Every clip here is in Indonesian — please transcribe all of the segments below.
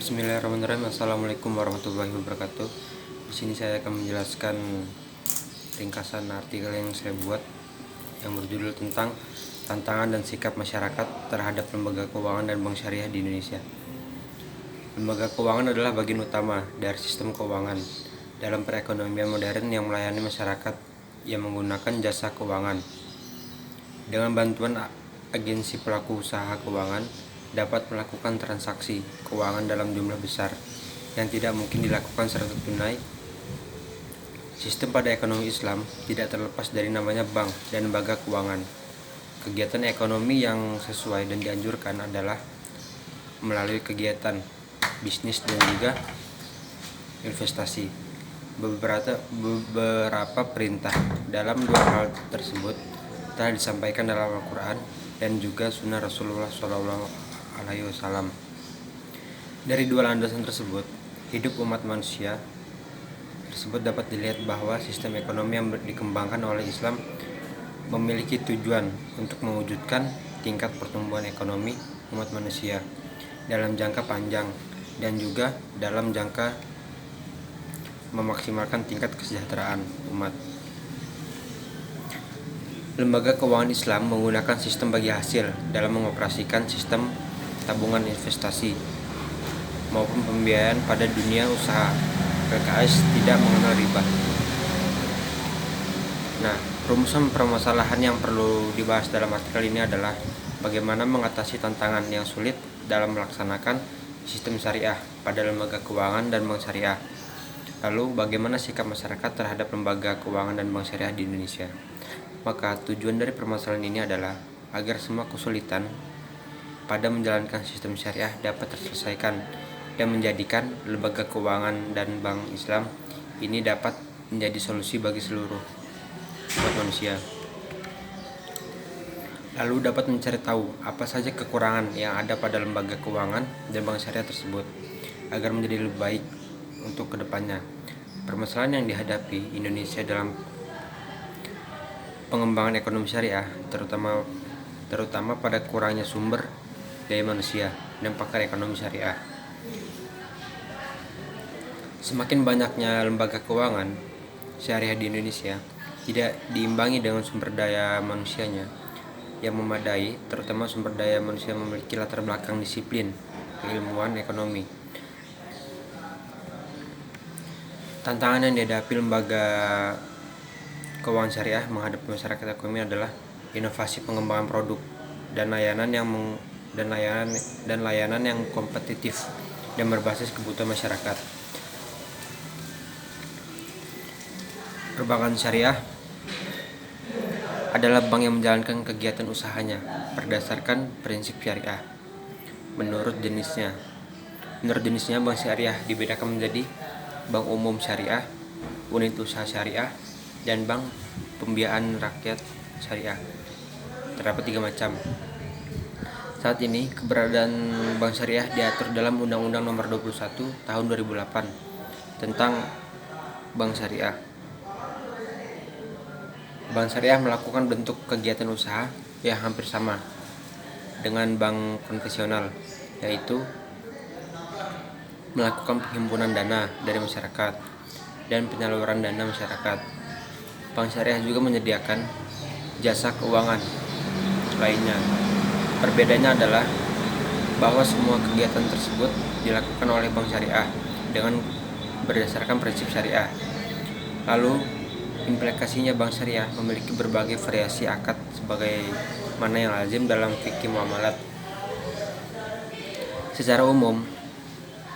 Bismillahirrahmanirrahim. Assalamualaikum warahmatullahi wabarakatuh. Di sini saya akan menjelaskan ringkasan artikel yang saya buat yang berjudul tentang tantangan dan sikap masyarakat terhadap lembaga keuangan dan bank syariah di Indonesia. Lembaga keuangan adalah bagian utama dari sistem keuangan dalam perekonomian modern yang melayani masyarakat yang menggunakan jasa keuangan. Dengan bantuan agensi pelaku usaha keuangan dapat melakukan transaksi keuangan dalam jumlah besar yang tidak mungkin dilakukan secara tunai. Sistem pada ekonomi Islam tidak terlepas dari namanya bank dan lembaga keuangan. Kegiatan ekonomi yang sesuai dan dianjurkan adalah melalui kegiatan bisnis dan juga investasi. Beberapa perintah dalam dua hal tersebut telah disampaikan dalam Al-Quran dan juga Sunnah Rasulullah SAW. Dari dua landasan tersebut, hidup umat manusia tersebut dapat dilihat bahwa sistem ekonomi yang dikembangkan oleh Islam memiliki tujuan untuk mewujudkan tingkat pertumbuhan ekonomi umat manusia dalam jangka panjang dan juga dalam jangka memaksimalkan tingkat kesejahteraan umat. Lembaga keuangan Islam menggunakan sistem bagi hasil dalam mengoperasikan sistem tabungan investasi maupun pembiayaan pada dunia usaha. PKS tidak mengenal riba. Nah, rumusan permasalahan yang perlu dibahas dalam artikel ini adalah bagaimana mengatasi tantangan yang sulit dalam melaksanakan sistem syariah pada lembaga keuangan dan bank syariah. Lalu, bagaimana sikap masyarakat terhadap lembaga keuangan dan bank syariah di Indonesia? Maka tujuan dari permasalahan ini adalah agar semua kesulitan pada menjalankan sistem syariah dapat terselesaikan dan menjadikan lembaga keuangan dan bank Islam ini dapat menjadi solusi bagi seluruh umat manusia. Lalu dapat mencari tahu apa saja kekurangan yang ada pada lembaga keuangan dan bank syariah tersebut agar menjadi lebih baik untuk kedepannya. Permasalahan yang dihadapi Indonesia dalam pengembangan ekonomi syariah terutama pada kurangnya sumber daya manusia dan pakar ekonomi syariah. Semakin banyaknya lembaga keuangan syariah di Indonesia tidak diimbangi dengan sumber daya manusianya yang memadai, terutama sumber daya manusia memiliki latar belakang disiplin keilmuan ekonomi. Tantangan yang dihadapi lembaga keuangan syariah menghadapi masyarakat ekonomi adalah inovasi pengembangan produk dan layanan yang kompetitif dan berbasis kebutuhan masyarakat. Perbankan syariah adalah bank yang menjalankan kegiatan usahanya berdasarkan prinsip syariah. Menurut jenisnya, bank syariah dibedakan menjadi bank umum syariah, unit usaha syariah, dan bank pembiayaan rakyat syariah. Terdapat 3 macam. Saat ini, keberadaan bank syariah diatur dalam Undang-Undang Nomor 21 Tahun 2008 tentang bank syariah. Bank syariah melakukan bentuk kegiatan usaha yang hampir sama dengan bank konvensional, yaitu melakukan penghimpunan dana dari masyarakat dan penyaluran dana masyarakat. Bank syariah juga menyediakan jasa keuangan lainnya. Perbedaannya adalah bahwa semua kegiatan tersebut dilakukan oleh bank syariah dengan berdasarkan prinsip syariah. Lalu, implikasinya bank syariah memiliki berbagai variasi akad sebagai mana yang lazim dalam fikih muamalat. Secara umum,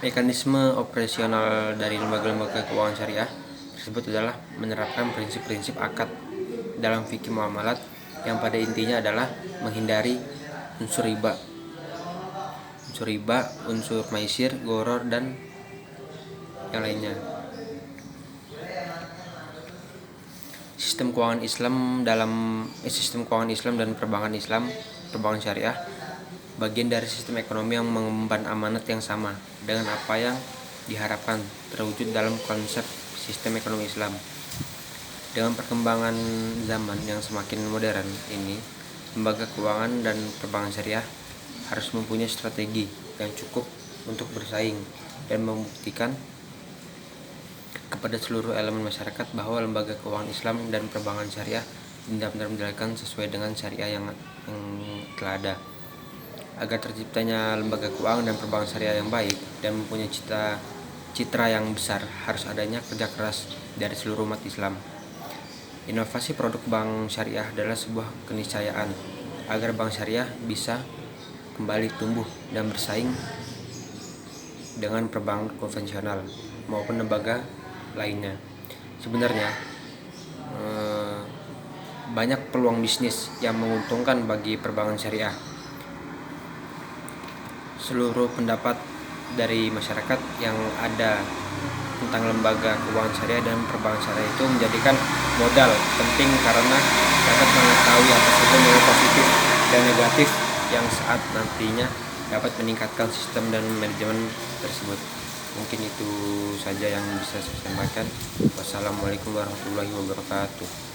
mekanisme operasional dari lembaga-lembaga keuangan syariah tersebut adalah menerapkan prinsip-prinsip akad dalam fikih muamalat yang pada intinya adalah menghindari unsur riba, unsur maisir, gharar, dan yang lainnya. Sistem keuangan Islam dan perbankan syariah bagian dari sistem ekonomi yang mengemban amanat yang sama dengan apa yang diharapkan terwujud dalam konsep sistem ekonomi Islam. Dengan perkembangan zaman yang semakin modern ini, lembaga keuangan dan perbankan syariah harus mempunyai strategi yang cukup untuk bersaing dan membuktikan kepada seluruh elemen masyarakat bahwa lembaga keuangan Islam dan perbankan syariah benar-benar menjalankan sesuai dengan syariah yang telah ada. Agar terciptanya lembaga keuangan dan perbankan syariah yang baik dan mempunyai citra yang besar, harus adanya kerja keras dari seluruh umat Islam. Inovasi produk bank syariah adalah sebuah keniscayaan agar bank syariah bisa kembali tumbuh dan bersaing dengan perbankan konvensional maupun lembaga lainnya. Sebenarnya banyak peluang bisnis yang menguntungkan bagi perbankan syariah. Seluruh pendapat dari masyarakat yang ada tentang lembaga keuangan syariah dan perbankan syariah itu menjadikan modal penting karena dapat mengetahui apa saja nilai positif dan negatif yang saat nantinya dapat meningkatkan sistem dan manajemen tersebut. Mungkin itu saja yang bisa saya sampaikan. Wassalamualaikum warahmatullahi wabarakatuh.